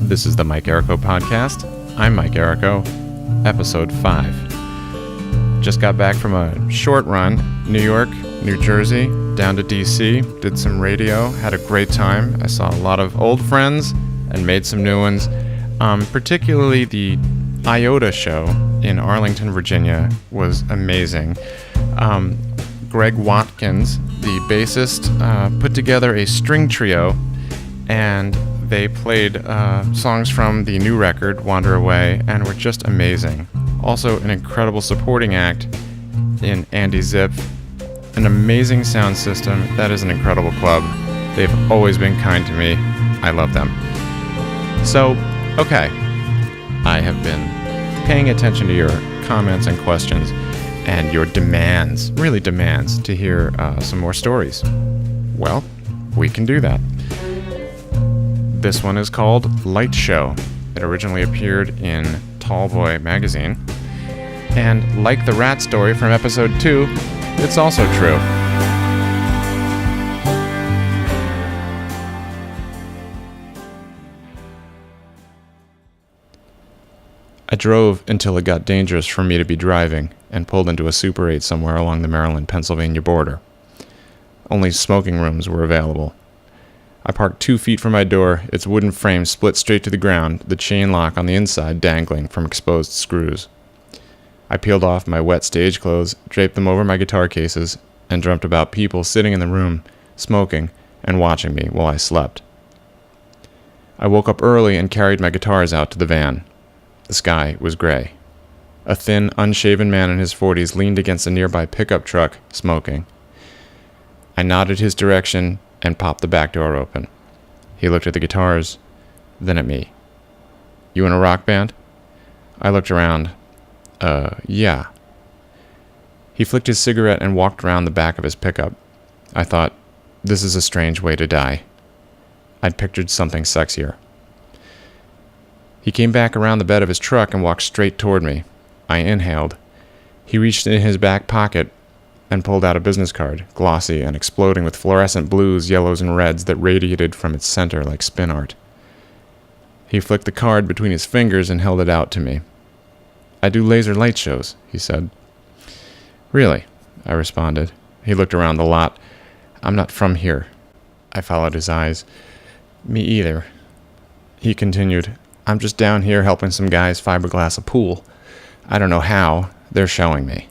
This is the Mike Errico podcast. I'm Mike Errico, episode 5. Just got back from a short run, New York, New Jersey, down to DC, did some radio, had a great time. I saw a lot of old friends and made some new ones, particularly the IOTA show in Arlington, Virginia was amazing. Greg Watkins, the bassist, put together a string trio, and they played songs from the new record, Wander Away, and were just amazing. Also, an incredible supporting act in Andy Zip, an amazing sound system. That is an incredible club. They've always been kind to me. I love them. So, okay, I have been paying attention to your comments and questions and your demands, really demands, to hear some more stories. Well, we can do that. This one is called Light Show. It originally appeared in Tallboy magazine. And like the rat story from episode 2, it's also true. I drove until it got dangerous for me to be driving and pulled into a Super 8 somewhere along the Maryland-Pennsylvania border. Only smoking rooms were available. I parked 2 feet from my door, its wooden frame split straight to the ground, the chain lock on the inside dangling from exposed screws. I peeled off my wet stage clothes, draped them over my guitar cases, and dreamt about people sitting in the room, smoking, and watching me while I slept. I woke up early and carried my guitars out to the van. The sky was gray. A thin, unshaven man in his 40s leaned against a nearby pickup truck, smoking. I nodded his direction and popped the back door open. He looked at the guitars, then at me. "You in a rock band?" I looked around. Yeah. He flicked his cigarette and walked around the back of his pickup. I thought, this is a strange way to die. I'd pictured something sexier. He came back around the bed of his truck and walked straight toward me. I inhaled. He reached in his back pocket and pulled out a business card, glossy and exploding with fluorescent blues, yellows, and reds that radiated from its center like spin art. He flicked the card between his fingers and held it out to me. "I do laser light shows," he said. "Really?" I responded. He looked around the lot. "I'm not from here." I followed his eyes. "Me either." He continued, "I'm just down here helping some guys fiberglass a pool. I don't know how. They're showing me."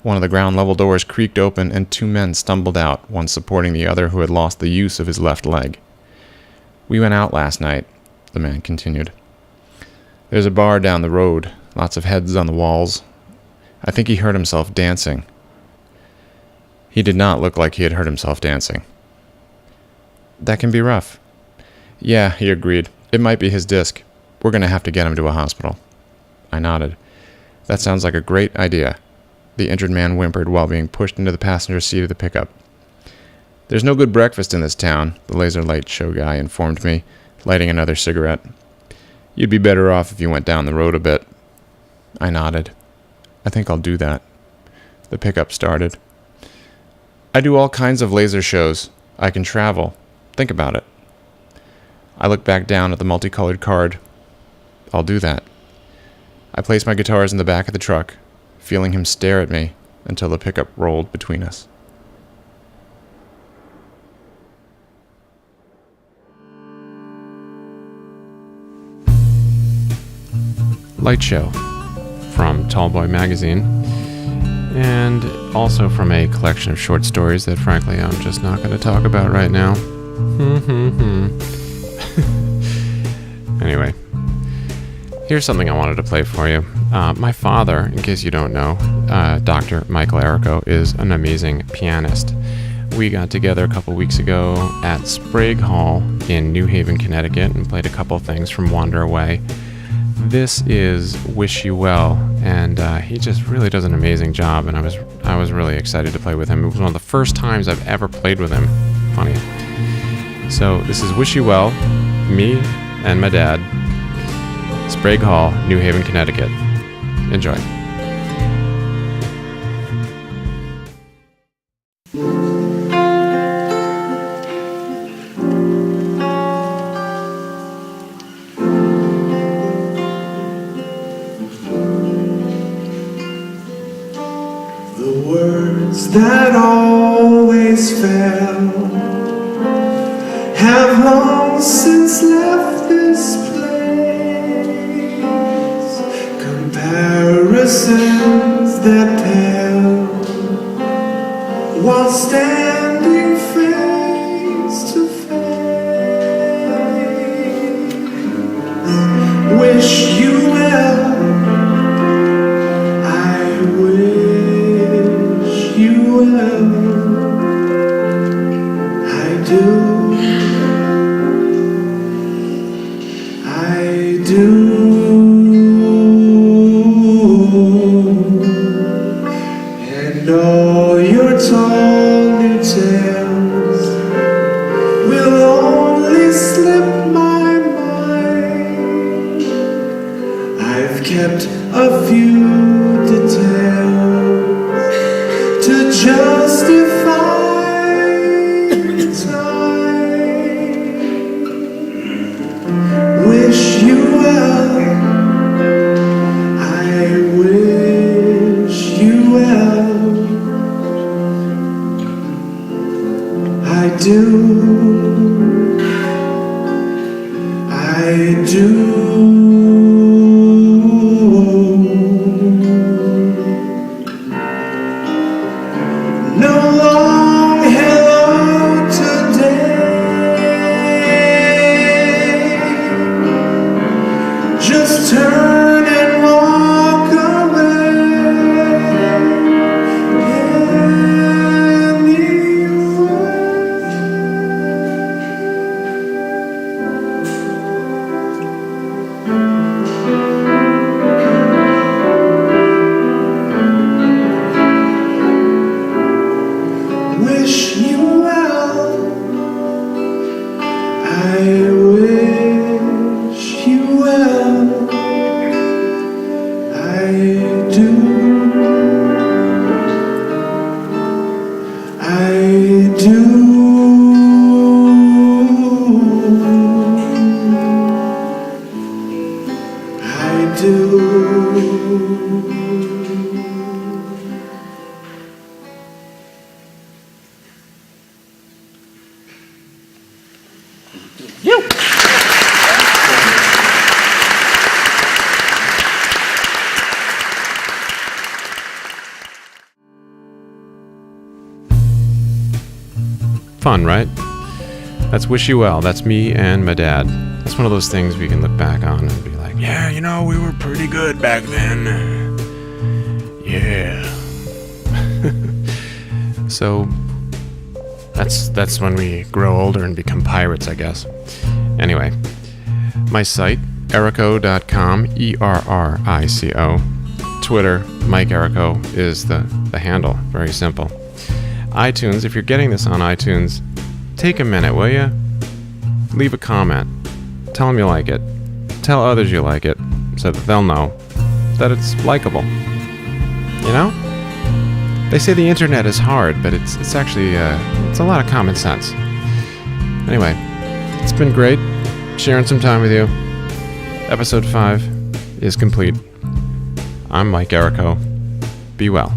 One of the ground level doors creaked open and 2 men stumbled out, one supporting the other who had lost the use of his left leg. "We went out last night," the man continued. "There's a bar down the road, lots of heads on the walls. I think he hurt himself dancing." He did not look like he had hurt himself dancing. "That can be rough." "Yeah," he agreed. "It might be his disc. We're going to have to get him to a hospital." I nodded. "That sounds like a great idea." The injured man whimpered while being pushed into the passenger seat of the pickup. "There's no good breakfast in this town," the laser light show guy informed me, lighting another cigarette. "You'd be better off if you went down the road a bit." I nodded. "I think I'll do that." The pickup started. "I do all kinds of laser shows. I can travel. Think about it." I looked back down at the multicolored card. "I'll do that." I placed my guitars in the back of the truck, feeling him stare at me until the pickup rolled between us. Light Show from Tallboy magazine, and also from a collection of short stories that frankly I'm just not going to talk about right now. Anyway, here's something I wanted to play for you. My father, in case you don't know, Dr. Michael Errico, is an amazing pianist. We got together a couple weeks ago at Sprague Hall in New Haven, Connecticut, and played a couple things from Wander Away. This is Wish You Well, and he just really does an amazing job, and I was really excited to play with him. It was one of the first times I've ever played with him. Funny. So this is Wish You Well, me and my dad, Sprague Hall, New Haven, Connecticut. Enjoy. words that always fell have long since left this place. Comparisons that pale while standing face to face. Wish you well. And all your tall new tales will only slip my mind. I've kept a few details to justify time. Wish you well. I do. No long hello today. Just turn and walk away. Wish you well. I wish you well. I do. I do. I do. Fun, right? That's Wish You Well. That's me and my dad. That's one of those things we can look back on and be like, yeah, you know, we were pretty good back then. Yeah. So that's when we grow older and become pirates, I guess. Anyway, my site, Errico.com, Errico. Twitter, Mike Errico is the handle. Very simple. iTunes, if you're getting this on iTunes, take a minute, will you? Leave a comment. Tell them you like it. Tell others you like it so that they'll know that it's likable. You know? They say the internet is hard, but it's actually, it's a lot of common sense. Anyway, it's been great sharing some time with you. Episode 5 is complete. I'm Mike Errico. Be well.